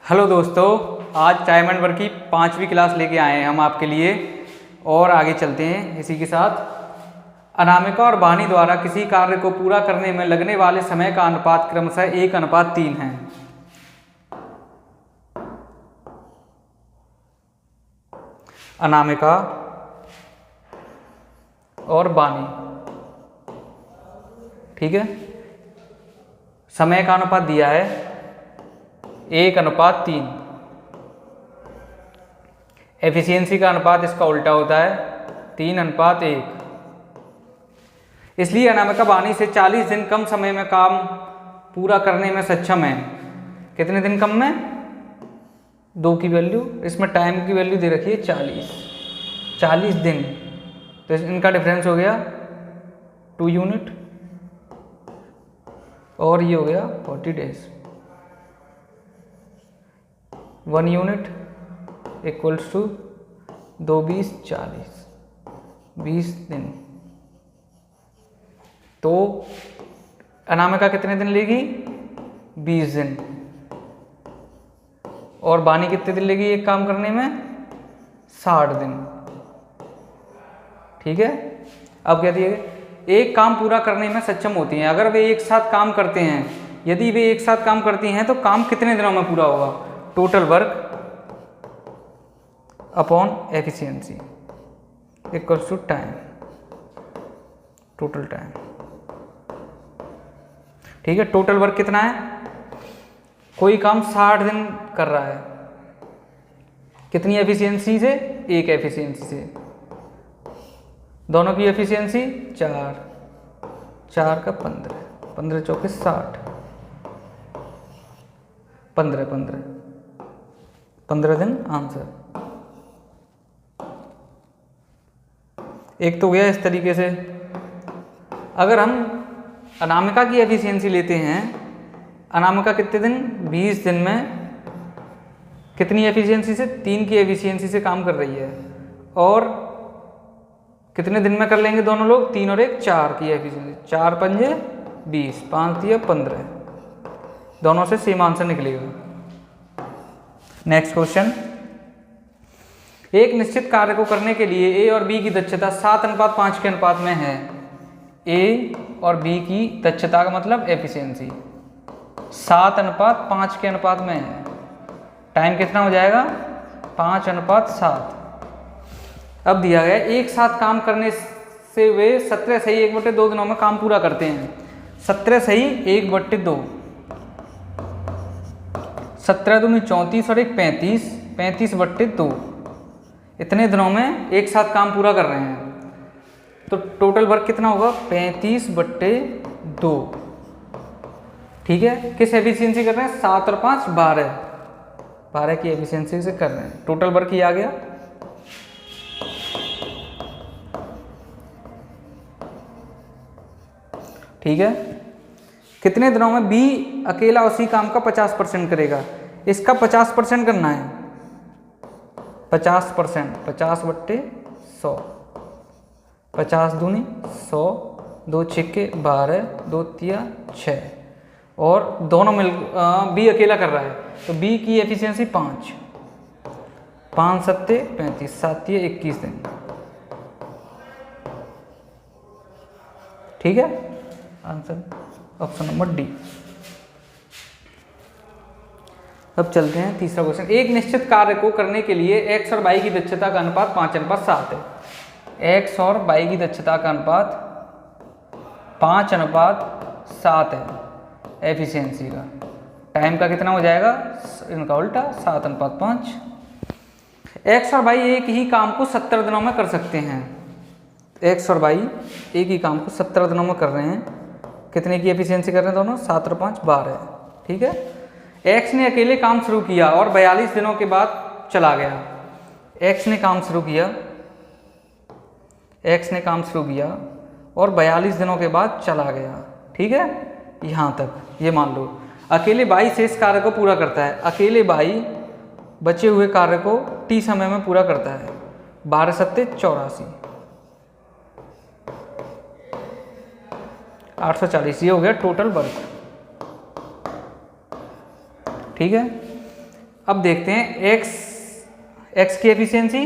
Hello दोस्तों, आज time and work की 5वीं क्लास लेके आए हैं हम आपके लिए। और आगे चलते हैं इसी के साथ। अनामिका और वाणी द्वारा किसी कार्य को पूरा करने में लगने वाले समय का अनुपात क्रमशः 1:3 है। अनामिका और वाणी, ठीक है, समय का अनुपात दिया है 1:3। एफिशिएंसी का अनुपात इसका उल्टा होता है 3:1। इसलिए अनामिका वाणी से 40 दिन कम समय में काम पूरा करने में सक्षम है। कितने दिन कम में? 2 की वैल्यू, इसमें टाइम की वैल्यू दे रखी है 40 दिन, तो इनका डिफरेंस हो गया 2 यूनिट और ये हो गया 40 डेज। 1 यूनिट इक्वल्स टू 2 20 40, 20 दिन। तो अनामिका कितने दिन लेगी? 20 दिन। और वाणी कितने दिन लेगी एक काम करने में? 60 दिन। ठीक है। अब क्या दिया गया? एक काम पूरा करने में सक्षम होती हैं अगर वे एक साथ काम करते हैं। यदि वे एक साथ काम करती हैं तो काम कितने दिनों में पूरा होगा? Total work upon efficiency equals to time, total time. ठीक है। टोटल वर्क कितना है? कोई काम 60 दिन कर रहा है, कितनी एफिशिएंसी से? 1 एफिशिएंसी से। दोनों की एफिशिएंसी 4, 4 का 15, 15 चौके 60, 15 दिन आंसर। एक तो गया इस तरीके से। अगर हम अनामिका की एफिशिएंसी लेते हैं, अनामिका कितने दिन? 20 दिन में कितनी एफिशिएंसी से? 3 की एफिशिएंसी से काम कर रही है। और कितने दिन में कर लेंगे दोनों लोग? 3 और 1 4 की एफिशिएंसी। 4 पंजे 20, 5 दिया 15। दोनों से सेम आंसर निकलेगा। Next question. एक निश्चित कार्य को करने के लिए ए और बी की दक्षता 7:5 के अनुपात में है। ए और बी की दक्षता का मतलब एफिशिएंसी 7:5 के अनुपात में है। टाइम कितना हो जाएगा? 5:7। अब दिया गया एक साथ काम करने से वे 17 सही 1/2 दिनों में काम पूरा करते हैं। 17 सही 1/2, 17 दूनी 34 और 1 35, 35/2। इतने दिनों में एक साथ काम पूरा कर रहे हैं। तो टोटल वर्क कितना होगा? 35/2। ठीक है। किस एफिशिएंसी कर रहे हैं? 7 और 5 12, 12 की एफिशिएंसी से कर रहे हैं। टोटल वर्क ही आ गया। ठीक है। कितने दिनों में बी अकेला उसी काम का 50% करेगा? इसका 50% करना है। 50%, 50/100, 50 दूनी 100, 2 छिक्के 12, 2 तिया 6। और दोनों मिल बी अकेला कर रहा है तो बी की एफिशिएंसी 5, 5 7 35, 7 21 दिन। ठीक है। Answer option number D. अब चलते हैं तीसरा क्वेश्चन। एक निश्चित कार्य को करने के लिए एक्स और वाई की दक्षता का अनुपात 5:7 है। एक्स और वाई की दक्षता का अनुपात 5:7 है एफिशिएंसी का। टाइम का कितना हो जाएगा? इनका उल्टा 7:5। एक्स और वाई एक ही काम को 70 दिनों में कर सकते हैं। एक्स और वाई एक ही काम को 70 दिनों में कर रहे हैं। कितने की एफिशिएंसी कर रहे हैं दोनों? 7 और 5 12। ठीक है। एक्स ने अकेले काम शुरू किया और 42 दिनों के बाद चला गया। एक्स ने काम शुरू किया, एक्स ने काम शुरू किया और 42 दिनों के बाद चला गया। ठीक है। यहाँ तक ये मान लो। अकेले वाई शेष कार्य को पूरा करता है। अकेले वाई बचे हुए कार्य को टी समय में पूरा करता है। 12 7 84, 840। ये हो गया टोटल वर्क। ठीक है। अब देखते हैं एक्स की एफिशिएंसी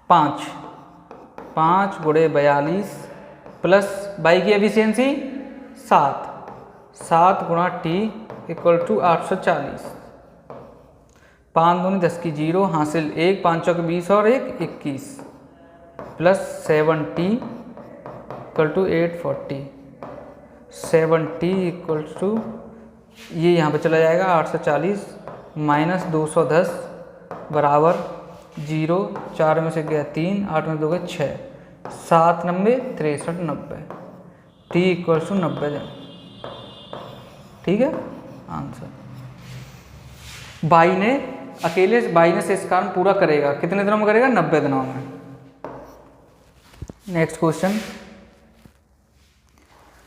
5 गुणे 42 प्लस वाई की एफिशिएंसी 7 गुणा टी इक्वल टू 840। 5 दूनी 10 की 0 हासिल 1 5 चौके 20 और 1 21 plus 7t equal to 840। 7t equal to ये यहाँ पे चला जाएगा 840 माइनस 210 बराबर 0। 4 में से गया 3, 8 में 2 गए 6, 7 90 63 90। टी इक्वल टू 90 दिन। ठीक है आंसर। बाई ने से इस काम पूरा करेगा, कितने दिनों में करेगा? 90 दिनों में। नेक्स्ट क्वेश्चन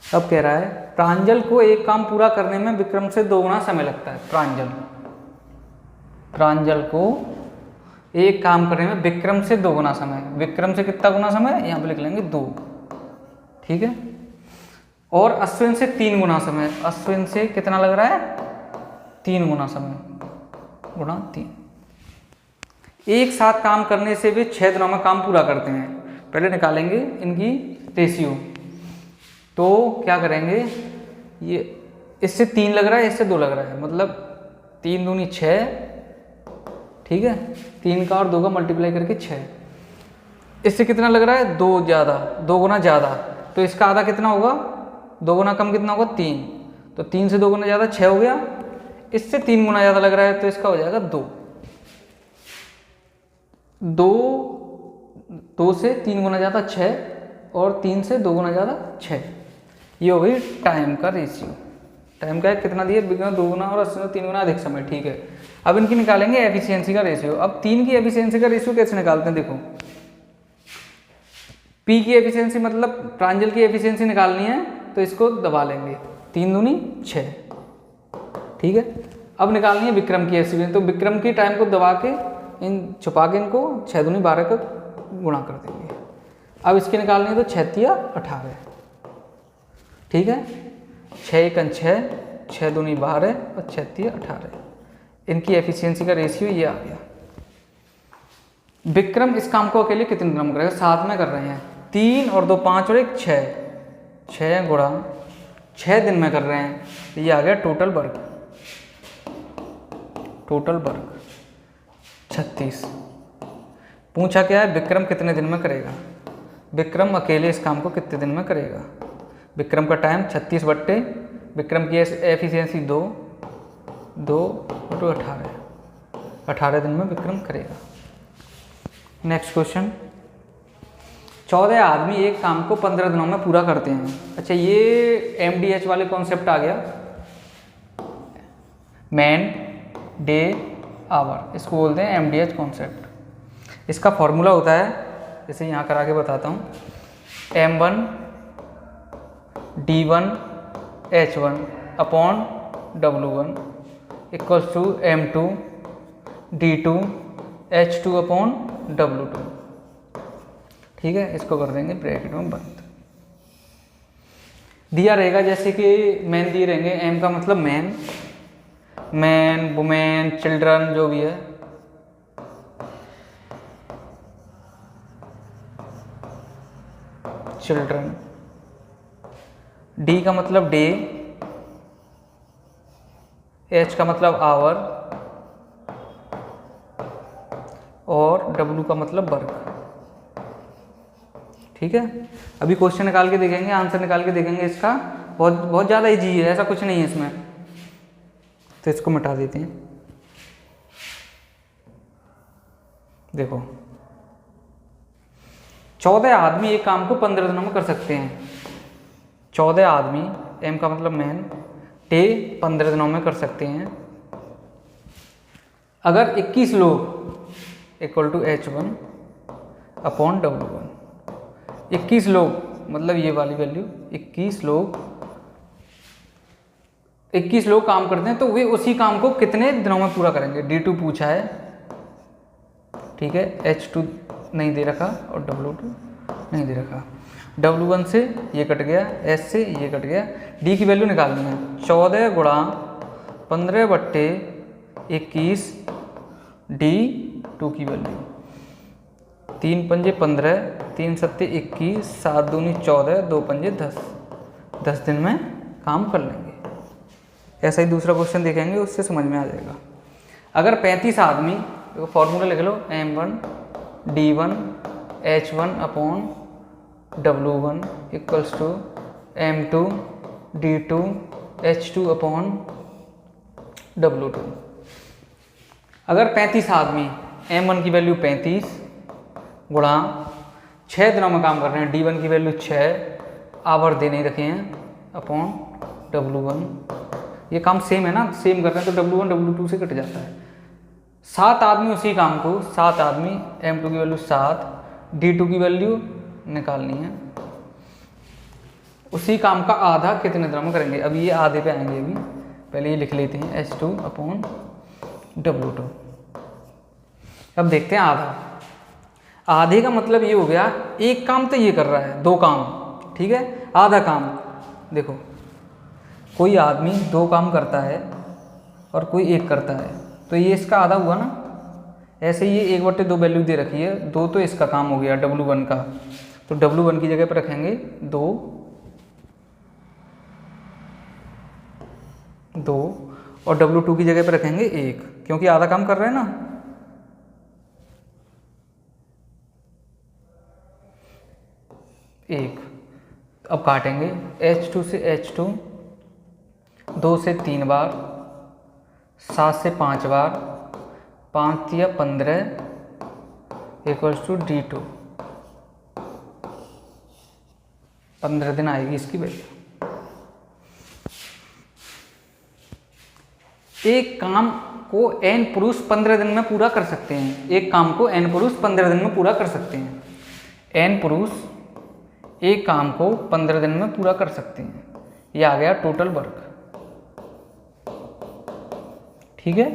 अब कह रहा है प्रांजल को एक काम पूरा करने में विक्रम से 2 गुना समय लगता है। प्रांजल को एक काम करने में विक्रम से 2 गुना समय। विक्रम से कितना गुना समय? यहाँ पे लिख लेंगे 2। ठीक है। और अश्विन से 3 गुना समय। अश्विन से कितना लग रहा है? 3 गुना समय गुणा 3। एक साथ काम करने से वे 6 दिनों में काम पूरा करते हैं। पहले निकालेंगे इनकी रेशियो। तो क्या करेंगे, ये इससे 3 लग रहा है, इससे 2 लग रहा है, मतलब 3 दूनी 6। ठीक है, 3 का और 2 का मल्टीप्लाई करके 6। इससे कितना लग रहा है? 2 गुना ज़्यादा। तो इसका आधा कितना होगा? 2 गुना कम कितना होगा? 3। तो 3 से 2 गुना ज़्यादा 6 हो गया। इससे 3 गुना ज़्यादा लग रहा है तो इसका हो जाएगा 2। 2 से 3 गुना ज़्यादा 6 और 3 से 2 गुना ज़्यादा 6। ये हो गई टाइम का रेशियो। टाइम का कितना दिया? 2 गुना और 3 गुना अधिक समय। ठीक है, अब इनकी निकालेंगे एफिशिएंसी का रेशियो। अब 3 की एफिशिएंसी का रेशियो कैसे निकालते हैं? देखो, P की एफिशिएंसी मतलब प्रांजल की एफिशिएंसी निकालनी है तो इसको दबा लेंगे। 3 दूनी 6। ठीक है, अब निकालनी है विक्रम की एफिशिएंसी। तो विक्रम की टाइम को दबा के छुपा के इनको 6 दूनी 12 का गुणा कर देंगे। अब इसकी निकालनी है तो 6 तिया 18। ठीक है, 6 एकन 6, 6 दूनी 12 और 6 तिया 18। इनकी एफिशिएंसी का रेशियो ये आ गया। विक्रम इस काम को अकेले कितने दिनों में करेगा? साथ में कर रहे हैं। 3 और 2 5 और 1 6। 6 गुणा 6 दिन में कर रहे हैं। ये आ गया टोटल वर्क। 36। पूछा क्या है? विक्रम कितने दिन में करेगा? विक्रम अकेले इस काम को कितने दिन में करेगा? विक्रम का टाइम 36 बट्टे विक्रम की एफिशिएंसी 2 बटे 18। 18 दिन में विक्रम करेगा। नेक्स्ट क्वेश्चन, 14 आदमी एक काम को 15 दिनों में पूरा करते हैं। अच्छा, ये MDH वाले कॉन्सेप्ट आ गया, मैन डे आवर, इसको बोलते हैं MDH कॉन्सेप्ट। इसका फॉर्मूला होता है, जैसे यहाँ करा के बताता हूँ, M1 D1 H1 upon W1 equals to M2 D2 H2 upon W2। ठीक है, इसको कर देंगे ब्रैकेट में बंद। दिया रहेगा जैसे कि मैन दिए रहेंगे। M का मतलब मैन वुमेन चिल्ड्रन जो भी है। चिल्ड्रन। D का मतलब डे, H का मतलब आवर और W का मतलब वर्क। ठीक है, अभी क्वेश्चन निकाल के देखेंगे, आंसर निकाल के देखेंगे। इसका बहुत ज़्यादा इजी है, ऐसा कुछ नहीं है इसमें। तो इसको मिटा देते हैं। देखो, 14 आदमी एक काम को 15 दिनों में कर सकते हैं। 14 आदमी, M का मतलब मैन, डे 15 दिनों में कर सकते हैं। अगर 21 लोग equal to H1 upon W1। 21 लोग मतलब ये वाली वैल्यू, 21 लोग काम करते हैं तो वे उसी काम को कितने दिनों में पूरा करेंगे? D2 पूछा है। ठीक है, H2 नहीं दे रखा और W2 नहीं दे रखा। W1 से ये कट गया, S से ये कट गया। D की वैल्यू निकालनी है। 14 गुणा 15 बट्टे 21 D2 की वैल्यू 3 पंजे 15, 3 सत्ते 21, 7 दूनी 14, 2 पंजे 10, 10 दिन में काम कर लेंगे। ऐसा ही दूसरा क्वेश्चन देखेंगे, उससे समझ में आ जाएगा। अगर 35 आदमी, देखो फॉर्मूला लिख लो, M1 D1 H1 upon W1 equals to M2 D2 H2 upon W2। अगर 35 आदमी, M1 की वैल्यू 35 गुणा 6 दिनों में काम कर रहे हैं, D1 की वैल्यू 6 आवर दे नहीं रखे हैं, अपॉन W1, ये काम सेम है ना, सेम कर रहे हैं तो W1 W2 से कट जाता है। 7 आदमी उसी काम को, 7 आदमी, M2 की वैल्यू 7, D2 की वैल्यू निकालनी है, उसी काम का आधा कितने दिनों में करेंगे। अब ये आधे पे आएंगे, अभी पहले ये लिख लेते हैं H2 अपॉन W2। अब देखते हैं आधा। आधे का मतलब ये हो गया, एक काम तो ये कर रहा है, 2 काम, ठीक है। आधा काम देखो, कोई आदमी 2 काम करता है और कोई 1 करता है, तो ये इसका आधा हुआ ना। ऐसे ही ये 1/2 वैल्यू दे रखी है, 2 तो इसका काम हो गया W1 का, तो W1 की जगह पर रखेंगे 2 और W2 की जगह पर रखेंगे 1, क्योंकि आधा काम कर रहे हैं ना। एक, अब काटेंगे, H2 से H2, 2 से 3 बार, 7 से 5 बार, 5 या 15 इक्वल्स टू D2, 15 दिन आएगी इसकी वैल्यू। एक काम को n पुरुष 15 दिन में पूरा कर सकते हैं, एक काम को n पुरुष 15 दिन में पूरा कर सकते हैं। n पुरुष एक काम को 15 दिन में पूरा कर सकते हैं, ये आ गया टोटल वर्क, ठीक है।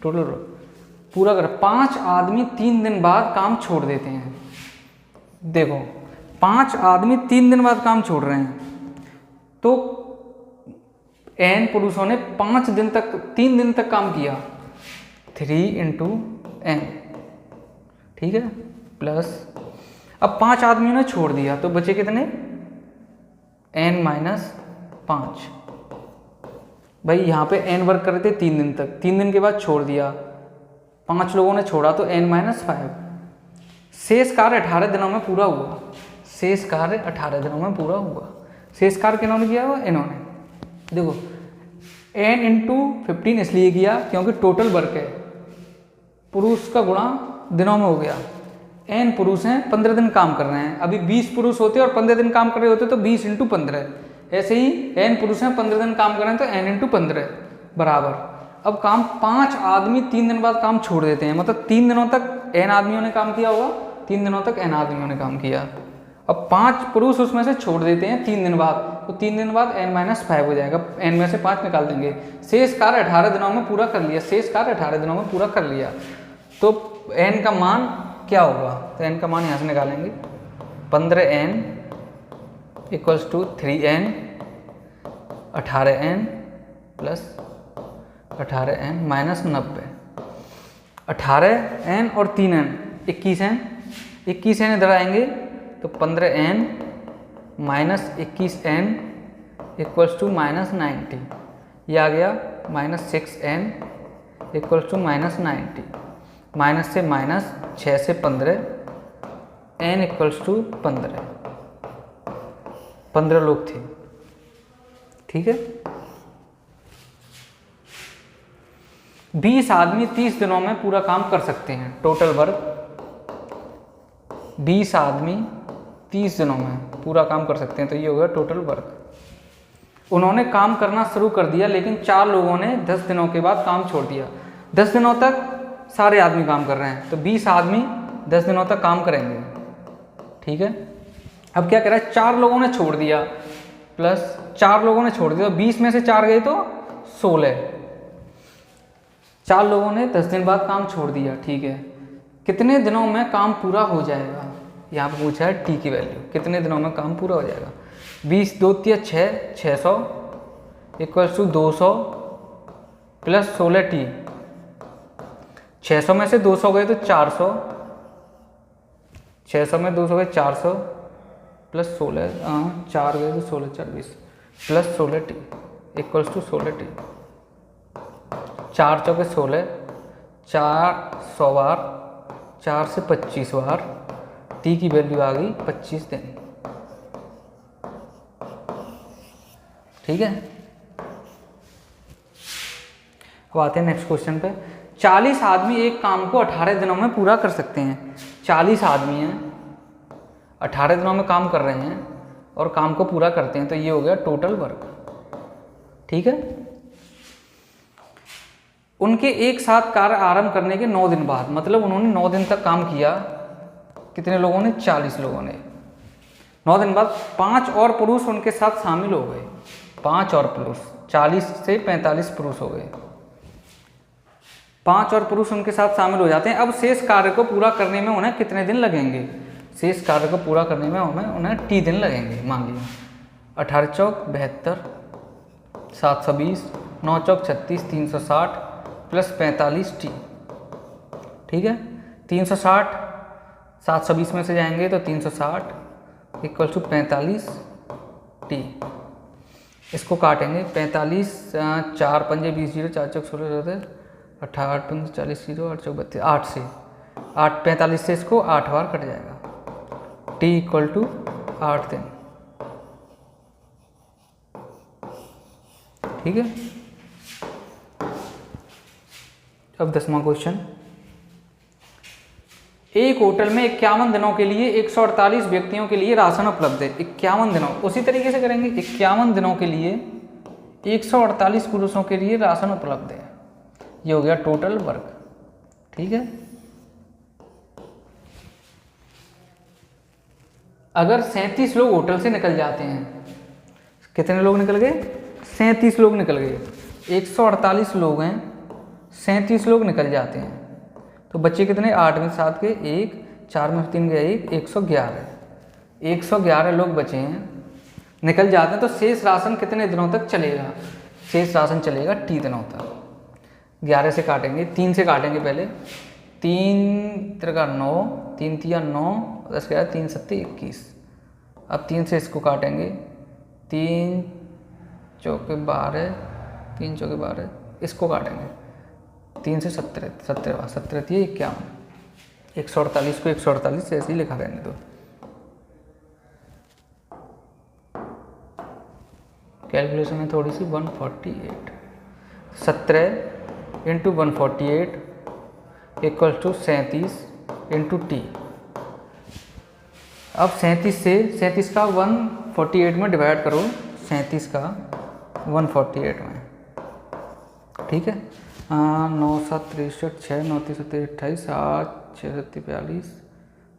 टोटल वर्क पूरा कर, 5 आदमी 3 दिन बाद काम छोड़ देते हैं। देखो 5 आदमी 3 दिन बाद काम छोड़ रहे हैं, तो n पुरुषों ने 5 दिन तक, 3 दिन तक काम किया, 3 × n, ठीक है, प्लस अब 5 आदमियों ने छोड़ दिया, तो बचे कितने, n - 5। भाई यहाँ पे n वर्क कर रहे थे 3 दिन तक, 3 दिन के बाद छोड़ दिया, 5 लोगों ने छोड़ा, तो n - 5। शेष कार्य 18 दिनों में पूरा हुआ, शेष कार्य 18 दिनों में पूरा हुआ। शेष कार्य किन्होंने किया हुआ, इन्होंने। देखो n × 15 इसलिए किया क्योंकि टोटल वर्क है, पुरुष का गुणा दिनों में हो गया। n पुरुष हैं, 15 दिन काम कर रहे हैं, अभी 20 पुरुष होते और 15 दिन काम कर रहे होते तो 20 × 15। ऐसे ही n पुरुष हैं, 15 दिन काम कर रहे हैं, तो n × 15 बराबर। अब काम 5 आदमी 3 दिन बाद काम छोड़ देते हैं, मतलब 3 दिनों तक n आदमियों ने काम किया होगा, 3 दिनों तक n आदमियों ने काम किया। अब 5 पुरुष उसमें से छोड़ देते हैं 3 दिन बाद, तो 3 दिन बाद n - 5 हो जाएगा, n में से 5 निकाल देंगे। शेष कार्य 18 दिनों में पूरा कर लिया, शेष कार्य 18 दिनों में पूरा कर लिया, तो n का मान क्या होगा, तो n का मान यहाँ से निकालेंगे, 15n equals to 3n, 18n plus 18n minus 90, 18n और 3n 21n, 21n इधर आएंगे तो 15n minus 21n equals to -90, ये आ गया -6n इक्वल्स टू -90, माइनस से माइनस, 6 से 15, n इक्वल्स टू 15, 15 लोग थे, ठीक है। 20 आदमी 30 दिनों में पूरा काम कर सकते हैं, टोटल वर्क 20 आदमी 30 दिनों में पूरा काम कर सकते हैं, तो ये हो गया टोटल वर्क। उन्होंने काम करना शुरू कर दिया, लेकिन 4 लोगों ने 10 दिनों के बाद काम छोड़ दिया। 10 दिनों तक सारे आदमी काम कर रहे हैं, तो 20 आदमी 10 दिनों तक काम करेंगे, ठीक है। अब क्या कह रहा है, 4 लोगों ने छोड़ दिया, प्लस 4 लोगों ने छोड़ दिया, 20 में से 4 गए तो 16, 4 लोगों ने 10 दिन बाद काम छोड़ दिया, ठीक है। कितने दिनों में काम पूरा हो जाएगा, यहाँ पे पूछा है t की वैल्यू, कितने दिनों में काम पूरा हो जाएगा। 20 2 × 6 600 इक्वल्स टू 200 प्लस 16t 600 में से 200 गए तो 400, 600 में 200 गए 400 प्लस 16, 4 गए तो 16 4 20 plus 16t equals to 16t। 4 चौके 16, 400 बार, 4 से 25 बार, टी की वैल्यू आ गई 25 दिन। ठीक है, अब आते हैं नेक्स्ट क्वेश्चन पे। 40 आदमी एक काम को 18 दिनों में पूरा कर सकते हैं। 40 आदमी हैं, 18 दिनों में काम कर रहे हैं और काम को पूरा करते हैं, तो ये हो गया टोटल वर्क। ठीक है, उनके एक साथ कार्य आरंभ करने के 9 दिन बाद, मतलब उन्होंने 9 दिन तक काम किया। कितने लोगों ने? 40 लोगों ने। 9 दिन बाद 5 और पुरुष उनके साथ शामिल हो गए। 5 और पुरुष, 40 से 45 पुरुष हो गए। 5 और पुरुष उनके साथ शामिल हो जाते हैं। अब शेष कार्य को पूरा करने में उन्हें कितने दिन लगेंगे? शेष कार्य को पूरा करने में उन्हें टी दिन लगेंगे। मान लीजिए 18 चौक 72, 720, 9 चौक 36, 360 प्लस 45t। ठीक है, 360 720 में से जाएंगे तो 360 इक्वल टू 45t। इसको काटेंगे 45, 4 पंजे 20 0, 4 चौक 16 होते, 18 8 पंजे 40 0, 8 चौक 32, 8 से 8 45 से इसको 8 बार कट जाएगा। t इक्वल टू 8 दिन। ठीक है, अब 10वां क्वेश्चन। एक होटल में 51 दिनों के लिए 148 व्यक्तियों के लिए राशन उपलब्ध है। 51 दिनों, उसी तरीके से करेंगे। 51 दिनों के लिए 148 पुरुषों के लिए राशन उपलब्ध है। ये हो गया टोटल वर्क। ठीक है, अगर 37 लोग होटल से निकल जाते हैं, कितने लोग निकल गए? 37 लोग निकल गए। 148 लोग हैं, 37 लोग निकल जाते हैं, तो बच्चे कितने? 8 में 7 के 1, 4 में 3 गया 1, 111। 111 लोग बचे हैं, निकल जाते हैं, तो शेष राशन कितने दिनों तक चलेगा? शेष राशन चलेगा टी दिनों तक। 11 से काटेंगे, 3 से काटेंगे पहले। 3 3 9, 3 3 9, 10 गया 3 7 21। अब 3 से इसको काटेंगे, 3 चौके 12, 3 चौके 12, इसको काटेंगे 3 से 17, 17 17 थी 51। 148 को 148 से ऐसे ही लिखा रहने दो। कैलकुलेशन में थोड़ी सी 148, 17 into 148 equal to 37 into T. अब 37 का 148 में डिवाइड करो, 37 का 148 में। ठीक है, 9 7 63, 6 9 3 27 28, 7 6 7 42,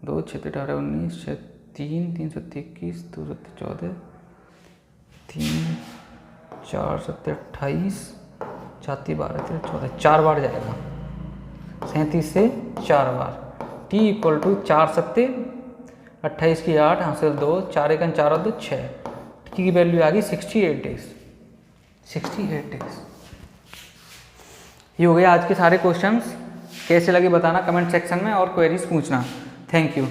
2 6 18 19, 6 3 3 7 21, 2 7 14, 3 4 7 28, 4 3 12 13 14, 4 बार जाएगा। 37 से 4 बार। टी इक्वल टू 4 7 28 की 8 हासिल 2, 4 1 4 और 2 6। टी की वैल्यू आ गई 68 डेज। 68 डेज। ये हो गया आज के सारे क्वेश्चंस। कैसे लगे बताना कमेंट सेक्शन में और क्वेरीज पूछना। Thank you.